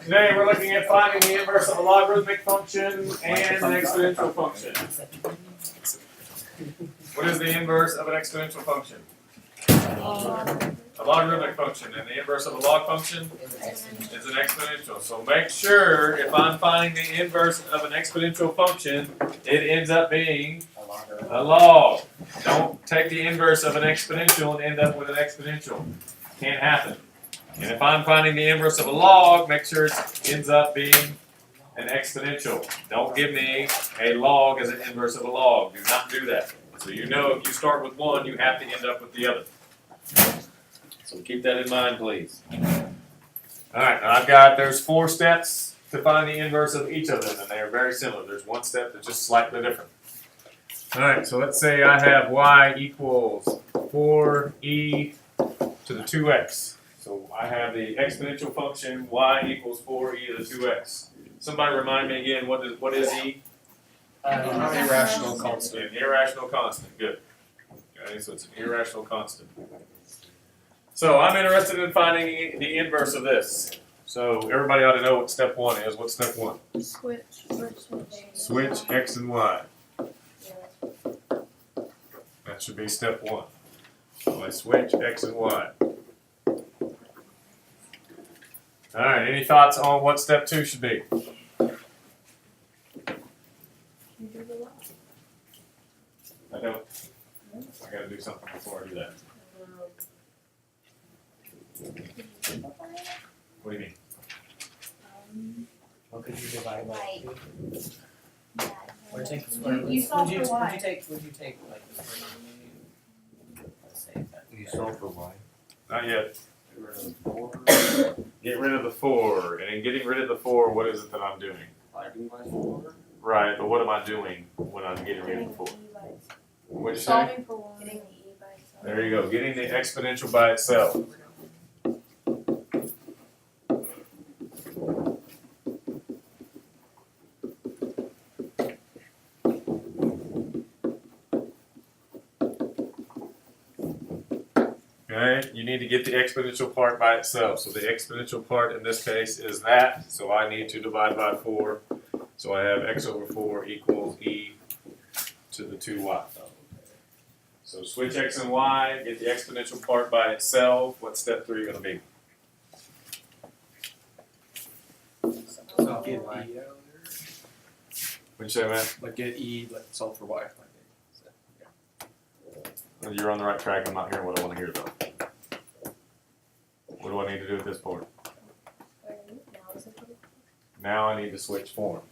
Today we're looking at finding the inverse of a logarithmic function and an exponential function. What is the inverse of an exponential function? A logarithmic function, and the inverse of a log function is an exponential. So make sure if I'm finding the inverse of an exponential function, it ends up being a log. Don't take the inverse of an exponential and end up with an exponential. Can't happen. And if I'm finding the inverse of a log, make sure it ends up being an exponential. Don't give me a log as an inverse of a log. Do not do that. So you know if you start with one, you have to end up with the other. So keep that in mind, please. Alright, now there's 4 steps to find the inverse of each of them, and they are very similar. There's one step that's just slightly different. Alright, so let's say I have y equals 4e to the 2x. So I have the exponential function y equals 4e to the 2x. Somebody remind me again, what is e? An irrational constant. An irrational constant, good. Okay, so it's an irrational constant. So I'm interested in finding the inverse of this. So everybody ought to know what step 1 is. What's step 1? Switch x and y. That should be step 1. So I switch x and y. Alright, any thoughts on what step 2 should be? I don't. I gotta do something before I do that. What do you mean? What could you divide by 2? Or take the You- square you root? solve Would you for y. take like the square root? Let's say that. You solve for y. Not yet. Get rid of the 4. Get rid of the 4. And in getting rid of the 4, what is it that I'm doing? Dividing by 4. Right, but what am I doing when I'm getting rid of the 4? What'd you say? Solving for one. Getting the e by itself. There you go, getting the exponential by itself. Okay, you need to get the exponential part by itself. So the exponential part in this case is that. So I need to divide by 4. So I have x over 4 equals e to the 2y. So switch x and y, get the exponential part by itself. What's step 3 going to be? So get y. What'd you say, Matt? Like get e, like solve for y. You're on the right track. I'm not hearing what I want to hear though. What do I need to do at this point? Now I need to switch forms.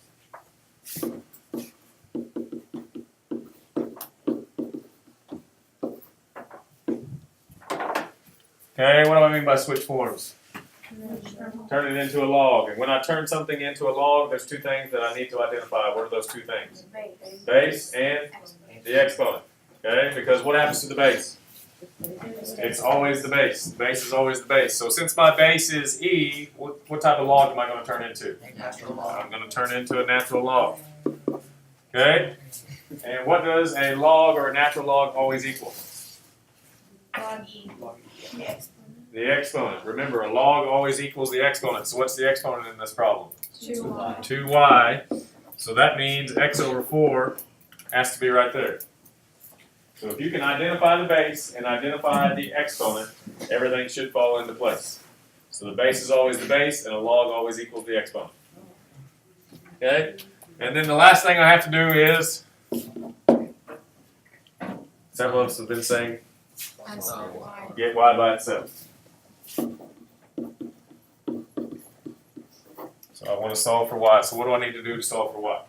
Okay, what do I mean by switch forms? Turn it into a log. And when I turn something into a log, there's 2 things that I need to identify. What are those 2 things? Base and the exponent. Okay, because what happens to the base? It's always the base. The base is always the base. So since my base is e, what type of log am I going to turn into? Natural log. I'm going to turn into a natural log. Okay? And what does a log or a natural log always equal? Log e. The exponent. The exponent. Remember, a log always equals the exponent. So what's the exponent in this problem? 2y. 2y. So that means x over 4 has to be right there. So if you can identify the base and identify the exponent, everything should fall into place. So the base is always the base, and a log always equals the exponent. Okay? And then the last thing I have to do is, several of us have been saying, get y by itself. So I want to solve for y. So what do I need to do to solve for y?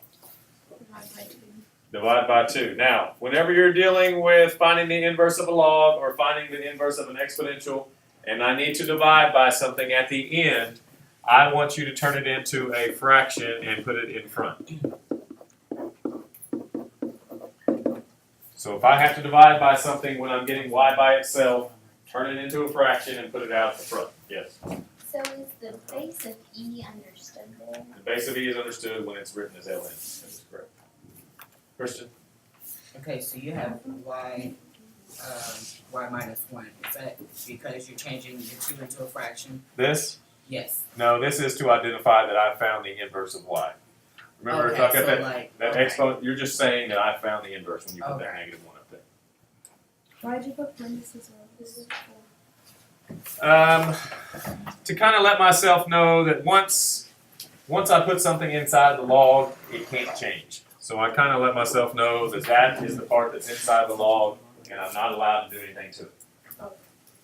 Divide by 2. Now, whenever you're dealing with finding the inverse of a log or finding the inverse of an exponential, and I need to divide by something at the end, I want you to turn it into a fraction and put it in front. So if I have to divide by something when I'm getting y by itself, turn it into a fraction and put it out at the front. Yes? So is the base of e understood there? The base of e is understood when it's written as ln. That is correct. Christian? Okay, so you have y, y minus 1. Is that because you're changing the 2 into a fraction? This? Yes. No, this is to identify that I found the inverse of y. Remember, if I got that exponent, you're just saying that I found the inverse when you put that Okay. negative one up there. Why'd you put parentheses around this? To kind of let myself know that once I put something inside the log, it can't change. So I kind of let myself know that that is the part that's inside the log, and I'm not allowed to do anything to it.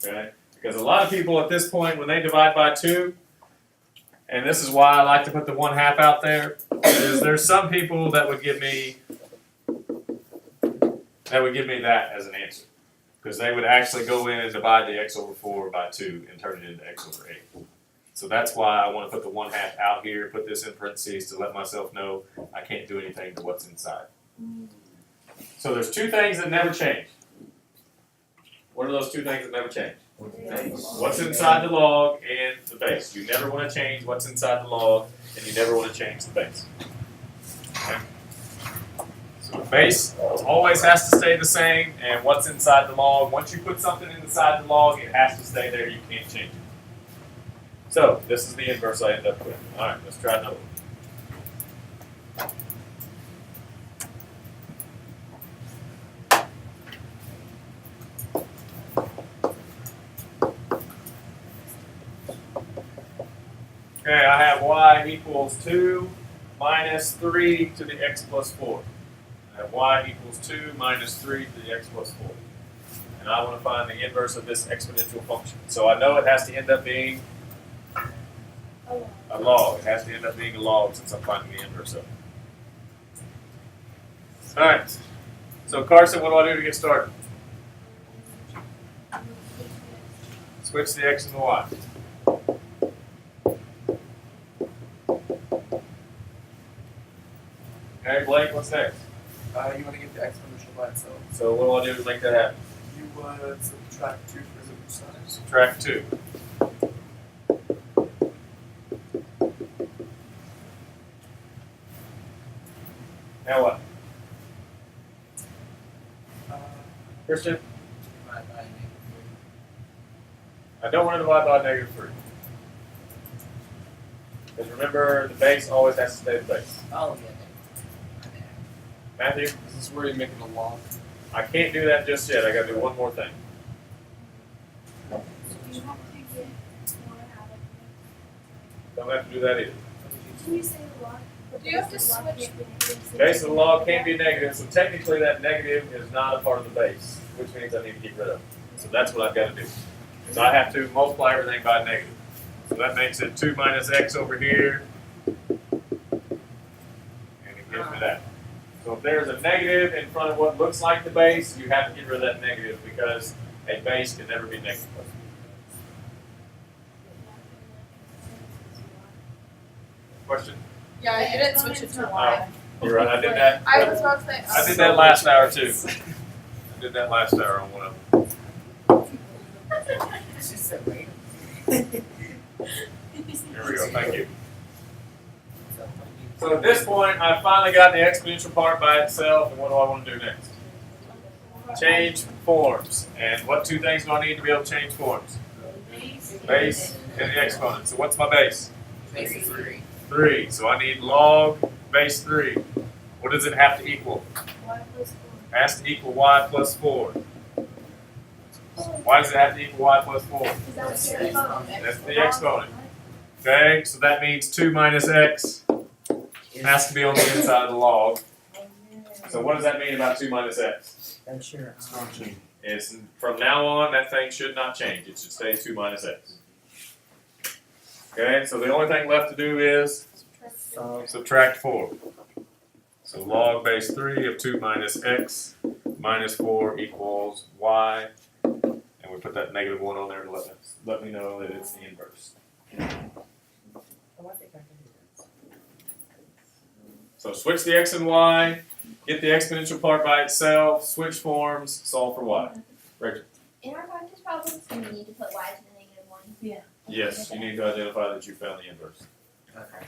Okay? Because a lot of people at this point, when they divide by 2, and this is why I like to put the 1/2 out there, is there's some people that would give me that as an answer. Because they would actually go in and divide the x over 4 by 2 and turn it into x over 8. So that's why I want to put the 1/2 out here, put this in parentheses to let myself know I can't do anything to what's inside. So there's 2 things that never change. What are those 2 things that never change? What's inside the log and the base. You never want to change what's inside the log, and you never want to change the base. Okay? So the base always has to stay the same, and what's inside the log, once you put something inside the log, it has to stay there, you can't change it. So, this is the inverse I end up with. Alright, let's try another one. Okay, I have y equals 2 minus 3 to the x plus 4. I have y equals 2 minus 3 to the x plus 4. And I want to find the inverse of this exponential function. So I know it has to end up being a log. It has to end up being a log since I'm finding the inverse of it. Alright. So Carson, what do I do to get started? Switch the x and the y. Okay, Blake, what's next? You want to get the exponential by itself. So what do I do to make that happen? You would subtract 2 for the size. Subtract 2. Now what? Christian? Divide by -3. I don't want to divide by -3. Because remember, the base always has to stay the base. Oh, yeah. Matthew? Is this where you make it a log? I can't do that just yet. I got to do one more thing. You have to get more out of it. Don't have to do that either. Can you say log? Do you have to switch? Base of the log can't be negative, so technically that negative is not a part of the base, which means I need to get rid of it. So that's what I've got to do. So I have to multiply everything by negative. So that makes it 2 minus x over here, and it gives me that. So if there's a negative in front of what looks like the base, you have to get rid of that negative because a base can never be negative. Question? Yeah, you didn't switch it to y. You're right, I did that. I was about to say. I did that last hour too. I did that last hour on one of them. She said, wait. Here we go, thank you. So at this point, I've finally got the exponential part by itself, and what do I want to do next? Change forms. And what 2 things do I need to be able to change forms? Base and the exponent. So what's my base? Base is 3. 3. So I need log base 3. What does it have to equal? Y plus 4. It has to equal y plus 4. Why does it have to equal y plus 4? That's the exponent. That's the exponent. Okay, so that means 2 minus x has to be on the inside of the log. So what does that mean about 2 minus x? That's your It's from now on, that thing should not change. It should stay 2 minus x. Okay, so the only thing left to do is subtract 4. So log base 3 of 2 minus x minus 4 equals y. And we put that negative 1 on there to let me know that it's the inverse. So switch the x and y, get the exponential part by itself, switch forms, solve for y. Rachel? In our practice problems, do we need to put y to the -1? Yes, you need to identify that you found the inverse. Okay.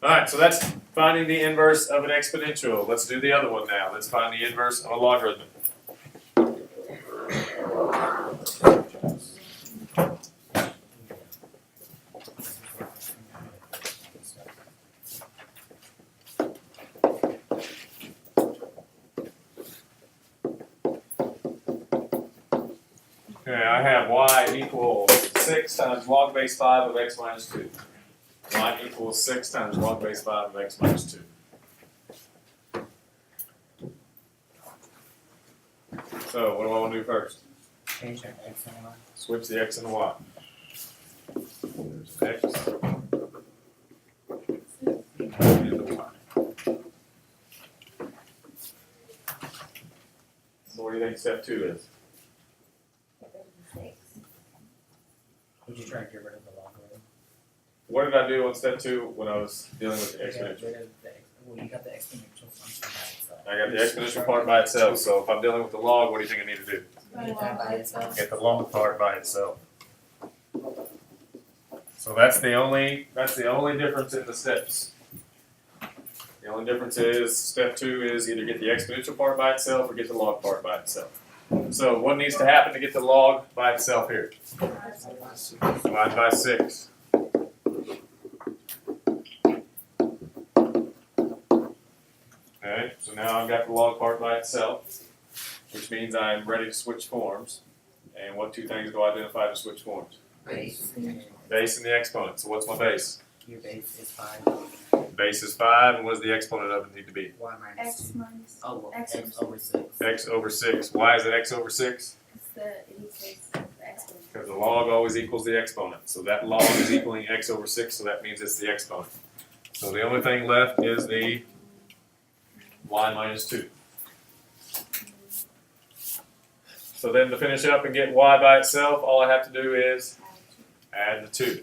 Alright, so that's finding the inverse of an exponential. Let's do the other one now. Let's find the inverse of a logarithmic. equals 6 times log base 5 of x minus 2. Y equals 6 times log base 5 of x minus 2. So what do I want to do first? Change your X and Y. Switch the x and the y. There's x and the y. So what do you think step 2 is? Would you try to get rid of the logarithm? What did I do on step 2 when I was dealing with the Get exponential? rid of the, well, you got the exponential function by itself. I got the exponential part by itself, so if I'm dealing with the log, what do you think I need to do? Get that by itself. Get the log part by itself. So that's the only difference in the steps. The only difference is step 2 is either get the exponential part by itself or get the log part by itself. So what needs to happen to get the log by itself here? Divide by 6. Okay, so now I've got the log part by itself, which means I'm ready to switch forms. And what 2 things do I identify to switch forms? Base. Base and the exponent. So what's my base? Your base is 5. Base is 5, and what does the exponent of it need to be? Y minus X 2. minus. Oh, well, X X over 6. X over 6. Why is it x over 6? It equals the exponent. Because the log always equals the exponent. So that log is equaling x over 6, so that means it's the exponent. So the only thing left is the y minus 2. So then to finish up and get y by itself, all I have to do is add the 2.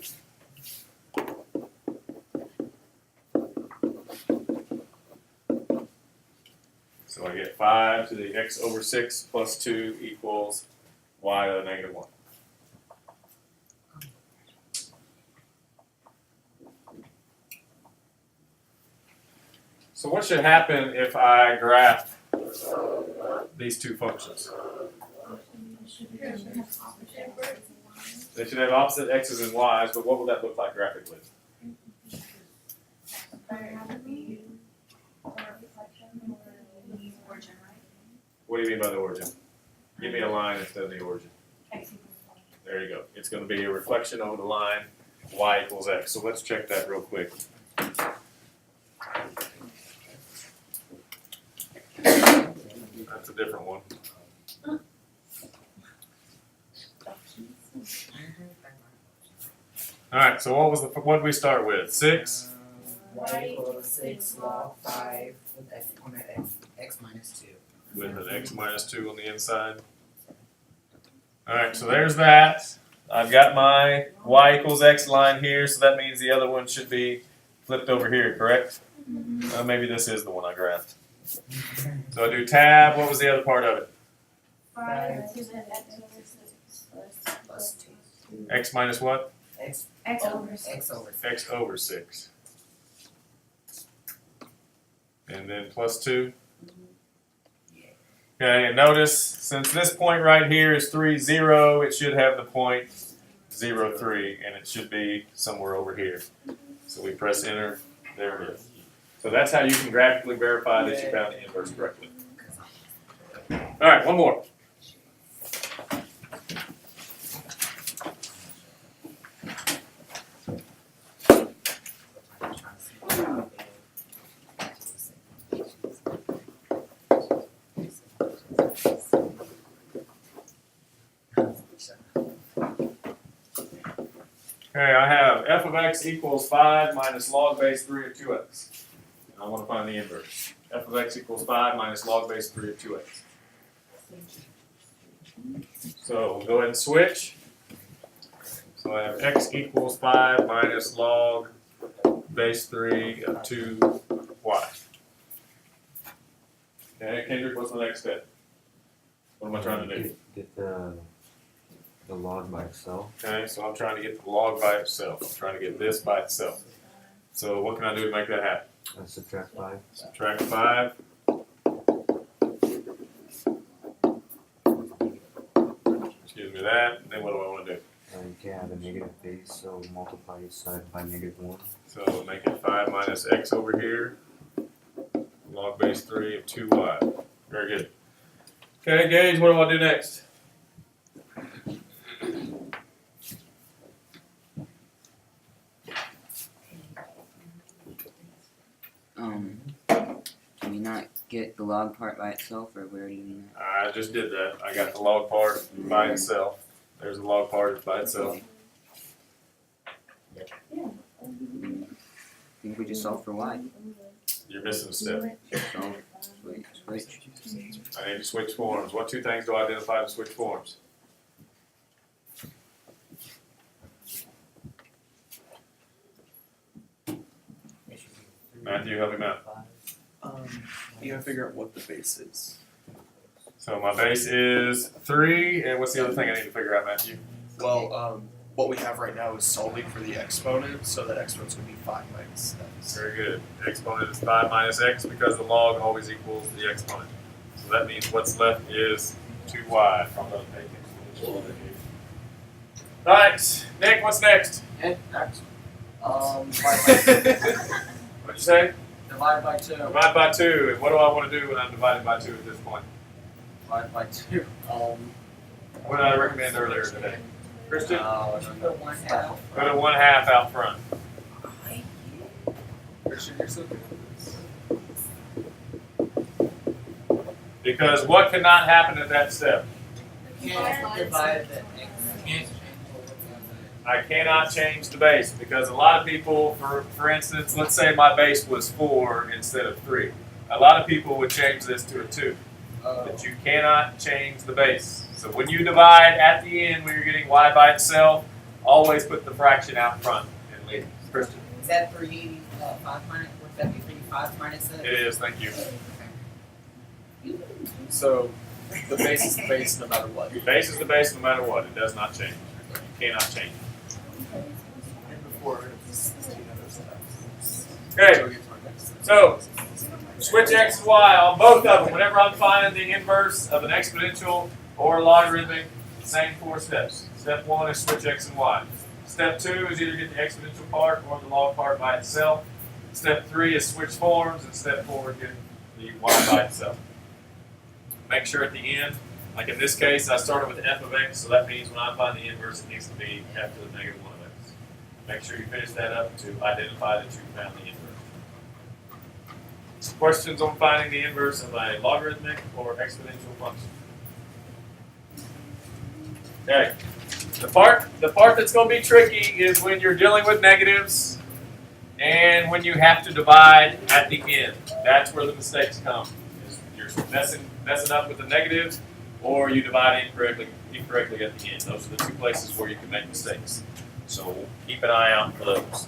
So I get 5 to the x over 6 plus 2 equals y to the negative 1. So what should happen if I graph these 2 functions? They should have opposite x's and y's, but what would that look like graphically? What do you mean by the origin? Give me a line instead of the origin. There you go. It's going to be a reflection over the line y equals x. So let's check that real quick. That's a different one. All right. So what did we start with? 6. Y equals 6 log 5 with exponent x minus 2. With an x minus 2 on the inside. Alright, so there's that. I've got my y equals x line here, so that means the other one should be flipped over here, correct? Maybe this is the one I graphed. So I do tab, what was the other part of it? 5 to the X over 6 Plus 2. X minus what? X over 6. X over 6. X over 6. And then plus 2. Okay, and notice, since this point right here is 3, 0, it should have the point 0, 3, and it should be somewhere over here. So we press enter, there it is. So that's how you can graphically verify that you found the inverse correctly. Alright, one more. Okay, I have f of x equals 5 minus log base 3 of 2x. I want to find the inverse. F of x equals 5 minus log base 3 of 2x. So we'll go ahead and switch. So I have x equals 5 minus log base 3 of 2y. Okay, Kendrick, what's the next step? What am I trying to do? Get the log by itself. Okay, so I'm trying to get the log by itself. I'm trying to get this by itself. So what can I do to make that happen? Subtract 5. Subtract 5. Excuse me that. Then what do I want to do? You can have a negative base, so multiply each side by -1. So make it 5 minus x over here. Log base 3 of 2y. Very good. Okay, Gage, what do I do next? get the log part by itself, or where are you doing that? I just did that. I got the log part by itself. There's a log part by itself. I think we just solve for y. You're missing a step. Solve, switch. I need to switch forms. What two things do I identify to switch forms? Matthew, help me out. You gotta figure out what the base is. So my base is 3, and what's the other thing I need to figure out, Matthew? Well, what we have right now is solving for the exponent, so that exponent's gonna be 5 minus x. Very good. Exponent is 5 minus x because the log always equals the exponent. So that means what's left is 2y from the exponential. Alright, Nick, what's next? Next. What'd you say? Divide by 2. Divide by 2. And what do I want to do when I'm dividing by 2 at this point? Divide by 2. What did I recommend earlier today? Christian? Put 1/2. Put a 1/2 out front. Christian, you're so good at this. Because what could not happen at that step? Can't divide the x. I cannot change the base because a lot of people, for instance, let's say my base was 4 instead of 3. A lot of people would change this to a 2. But you cannot change the base. So when you divide at the end, when you're getting y by itself, always put the fraction out front and leave. Christian? Is that 5 minus, would that be 5 minus x? It is, thank you. So, the base is the base no matter what. Base is the base no matter what. It does not change. You cannot change it. And before, it's 16 other steps. Okay, So we get to our next step. so switch x and y on both of them. Whenever I'm finding the inverse of an exponential or a logarithmic, same 4 steps. Step 1 is switch x and y. Step 2 is either get the exponential part or the log part by itself. Step 3 is switch forms, and step 4 is get the y by itself. Make sure at the end, like in this case, I started with f of x, so that means when I find the inverse, it needs to be f to the negative 1 of x. Make sure you finish that up to identify that you found the inverse. Questions on finding the inverse of a logarithmic or exponential function? Okay. The part that's going to be tricky is when you're dealing with negatives and when you have to divide at the end. That's where the mistakes come. You're messing up with the negatives, or you divide incorrectly at the end. Those are the 2 places where you can make mistakes. So keep an eye out for those.